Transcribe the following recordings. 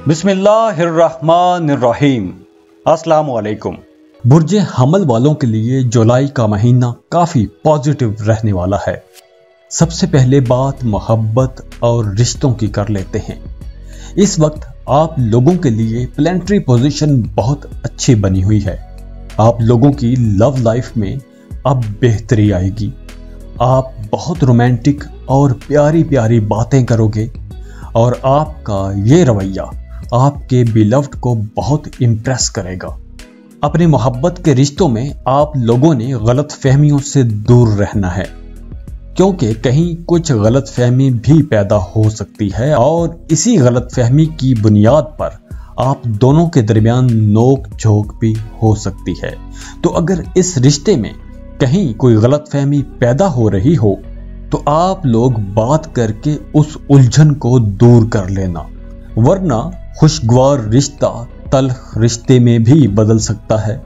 बिस्मिल्लाहिर्रहमानिर्रहीम। अस्सलाम वालेकुम। बुर्ज हमल वालों के लिए जुलाई का महीना काफी पॉजिटिव रहने वाला है। सबसे पहले बात मोहब्बत और रिश्तों की कर लेते हैं। इस वक्त आप लोगों के लिए प्लैनेटरी पोजीशन बहुत अच्छी बनी हुई है। आप लोगों की लव लाइफ में अब बेहतरी आएगी। आप बहुत रोमांटिक और प्यारी प्यारी बातें करोगे और आपका ये रवैया आपके बिलव्ड को बहुत इम्प्रेस करेगा। अपने मोहब्बत के रिश्तों में आप लोगों ने गलत फहमियों से दूर रहना है, क्योंकि कहीं कुछ गलत फहमी भी पैदा हो सकती है और इसी गलत फहमी की बुनियाद पर आप दोनों के दरमियान नोक झोंक भी हो सकती है। तो अगर इस रिश्ते में कहीं कोई गलत फहमी पैदा हो रही हो तो आप लोग बात करके उस उलझन को दूर कर लेना, वरना खुशगवार रिश्ता तल्ख रिश्ते में भी बदल सकता है।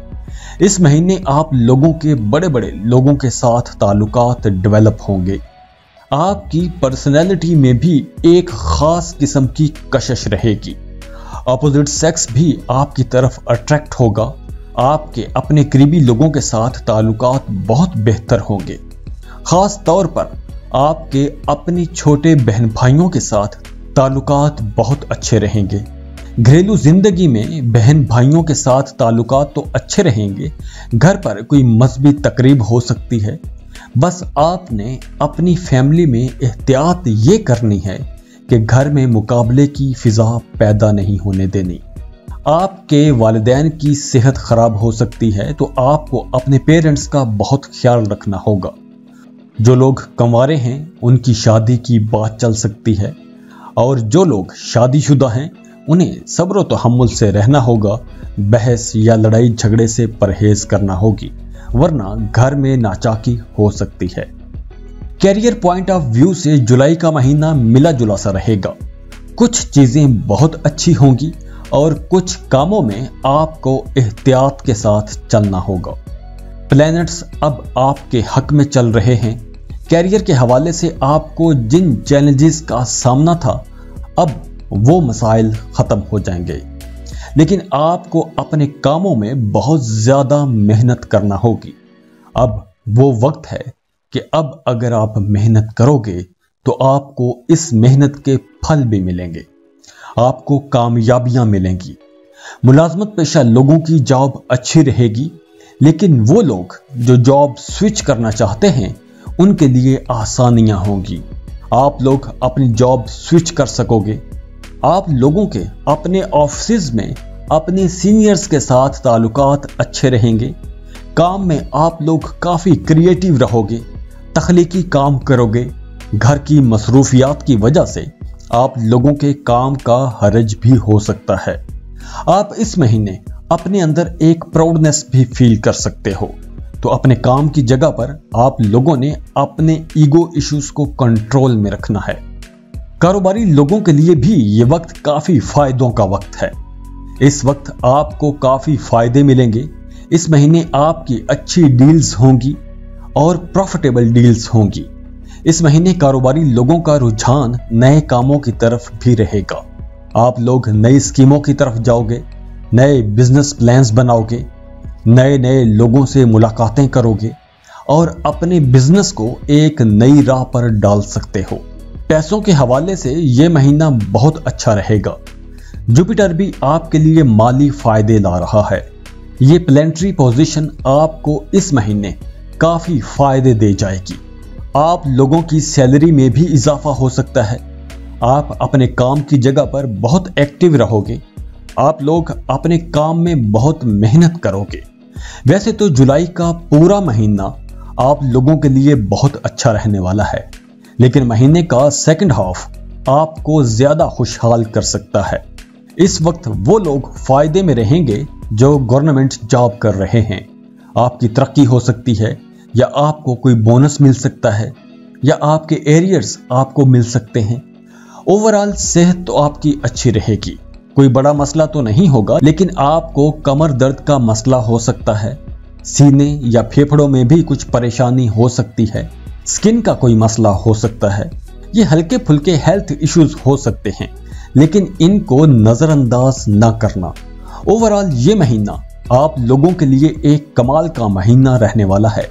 इस महीने आप लोगों के बड़े बड़े लोगों के साथ ताल्लुकात डेवलप होंगे। आपकी पर्सनैलिटी में भी एक खास किस्म की कशिश रहेगी। अपोजिट सेक्स भी आपकी तरफ अट्रैक्ट होगा। आपके अपने करीबी लोगों के साथ ताल्लुकात बहुत बेहतर होंगे। खास तौर पर आपके अपने छोटे बहन भाइयों के साथ ताल्लुकात बहुत अच्छे रहेंगे। घरेलू जिंदगी में बहन भाइयों के साथ ताल्लुकात तो अच्छे रहेंगे। घर पर कोई मजहबी तकरीब हो सकती है। बस आपने अपनी फैमिली में एहतियात ये करनी है कि घर में मुकाबले की फिजा पैदा नहीं होने देनी। आपके वालिदैन की सेहत खराब हो सकती है, तो आपको अपने पेरेंट्स का बहुत ख्याल रखना होगा। जो लोग कंवारे हैं उनकी शादी की बात चल सकती है, और जो लोग शादीशुदा हैं उन्हें सब्र व तहम्मुल से रहना होगा। बहस या लड़ाई झगड़े से परहेज करना होगी, वरना घर में नाचाकी हो सकती है। कैरियर पॉइंट ऑफ व्यू से जुलाई का महीना मिला जुला सा रहेगा। कुछ चीजें बहुत अच्छी होंगी और कुछ कामों में आपको एहतियात के साथ चलना होगा। प्लैनेट्स अब आपके हक में चल रहे हैं। कैरियर के हवाले से आपको जिन चैलेंजेस का सामना था, अब वो मसाइल खत्म हो जाएंगे, लेकिन आपको अपने कामों में बहुत ज्यादा मेहनत करना होगी। अब वो वक्त है कि अब अगर आप मेहनत करोगे तो आपको इस मेहनत के फल भी मिलेंगे, आपको कामयाबियां मिलेंगी। मुलाजमत पेशा लोगों की जॉब अच्छी रहेगी, लेकिन वो लोग जो जॉब स्विच करना चाहते हैं उनके लिए आसानियां होंगी। आप लोग अपनी जॉब स्विच कर सकोगे। आप लोगों के अपने ऑफिस में अपने सीनियर्स के साथ ताल्लुकात अच्छे रहेंगे। काम में आप लोग काफी क्रिएटिव रहोगे, तख्लीकी काम करोगे। घर की मसरूफियात की वजह से आप लोगों के काम का हरज भी हो सकता है। आप इस महीने अपने अंदर एक प्राउडनेस भी फील कर सकते हो। तो अपने काम की जगह पर आप लोगों ने अपने ईगो इश्यूज को कंट्रोल में रखना है। कारोबारी लोगों के लिए भी ये वक्त काफी फायदों का वक्त है। इस वक्त आपको काफी फायदे मिलेंगे। इस महीने आपकी अच्छी डील्स होंगी और प्रॉफिटेबल डील्स होंगी। इस महीने कारोबारी लोगों का रुझान नए कामों की तरफ भी रहेगा। आप लोग नई स्कीमों की तरफ जाओगे, नए बिजनेस प्लान्स बनाओगे, नए नए लोगों से मुलाकातें करोगे और अपने बिजनेस को एक नई राह पर डाल सकते हो। पैसों के हवाले से यह महीना बहुत अच्छा रहेगा। जुपिटर भी आपके लिए माली फायदे ला रहा है। ये प्लैनेटरी पोजीशन आपको इस महीने काफी फायदे दे जाएगी। आप लोगों की सैलरी में भी इजाफा हो सकता है। आप अपने काम की जगह पर बहुत एक्टिव रहोगे। आप लोग अपने काम में बहुत मेहनत करोगे। वैसे तो जुलाई का पूरा महीना आप लोगों के लिए बहुत अच्छा रहने वाला है, लेकिन महीने का सेकंड हाफ आपको ज्यादा खुशहाल कर सकता है। इस वक्त वो लोग फायदे में रहेंगे जो गवर्नमेंट जॉब कर रहे हैं। आपकी तरक्की हो सकती है, या आपको कोई बोनस मिल सकता है, या आपके एरियर्स आपको मिल सकते हैं। ओवरऑल सेहत तो आपकी अच्छी रहेगी। कोई बड़ा मसला तो नहीं होगा, लेकिन आपको कमर दर्द का मसला हो सकता है। सीने या फेफड़ों में भी कुछ परेशानी हो सकती है। स्किन का कोई मसला हो सकता है। ये हल्के फुल्के हेल्थ इश्यूज हो सकते हैं, लेकिन इनको नजरअंदाज ना करना। ओवरऑल ये महीना आप लोगों के लिए एक कमाल का महीना रहने वाला है,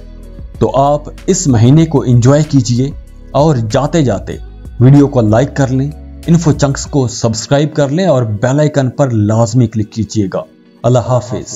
तो आप इस महीने को एंजॉय कीजिए और जाते जाते वीडियो को लाइक कर लें, इन्फो चंक्स को सब्सक्राइब कर लें और बेल आइकन पर लाजमी क्लिक कीजिएगा। अल्लाह हाफिज।